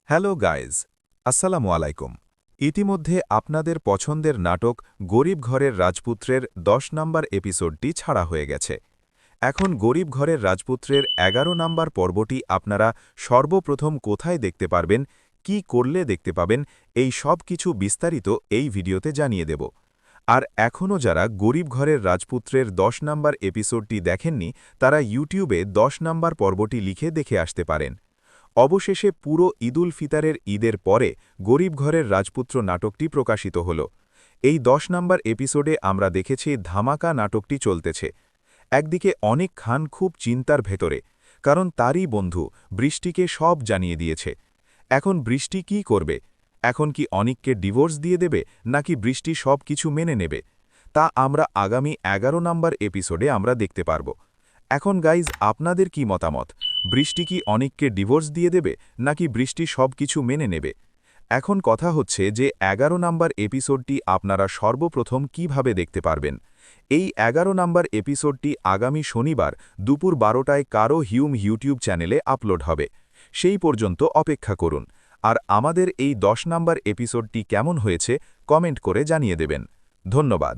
Hello guys, আসসালামু আলাইকুম। ইতিমধ্যে আপনাদের পছন্দের নাটক গরিব ঘরের রাজপুত্রের ১০ নম্বর এপিসোডটি ছাড়া হয়ে গেছে। এখন গরিব ঘরের রাজপুত্রের ১১ নম্বর পর্বটি আপনারা সর্বপ্রথম কোথায় দেখতে পারবেন, কি করলে দেখতে পাবেন, এই সব কিছু বিস্তারিত এই ভিডিওতে জানিয়ে দেব। আর এখনও যারা গরিব ঘরের রাজপুত্রের ১০ নম্বর এপিসোডটি দেখেননি, তারা ইউটিউবে ১০ নম্বর পর্বটি লিখে দেখে আসতে পারেন। অবশেষে পুরো ঈদুল ফিতরের ঈদের পরে গরিব ঘরের রাজপুত্র নাটকটি প্রকাশিত হল। এই ১০ নম্বর এপিসোডে আমরা দেখেছি ধামাকা নাটকটি চলতেছে। একদিকে অনিক খান খুব চিন্তার ভেতরে, কারণ তারই বন্ধু বৃষ্টিকে সব জানিয়ে দিয়েছে। এখন বৃষ্টি কি করবে? এখন কি অনিককে ডিভোর্স দিয়ে দেবে, নাকি বৃষ্টি সব কিছু মেনে নেবে? তা আমরা আগামী ১১ নম্বর এপিসোডে আমরা দেখতে পারব। এখন গাইজ, আপনাদের কি মতামত? বৃষ্টি কি অনিককে ডিভোর্স দিয়ে দেবে, নাকি বৃষ্টি সব কিছু মেনে নেবে? এখন কথা হচ্ছে যে ১১ নম্বর এপিসোডটি আপনারা সর্বপ্রথম কিভাবে দেখতে পারবেন। এই ১১ নম্বর এপিসোডটি আগামী শনিবার দুপুর ১২টায় কারো ইউটিউব চ্যানেলে আপলোড হবে। সেই পর্যন্ত অপেক্ষা করুন। আর আমাদের এই ১০ নম্বর এপিসোডটি কেমন হয়েছে কমেন্ট করে জানিয়ে দেবেন। ধন্যবাদ।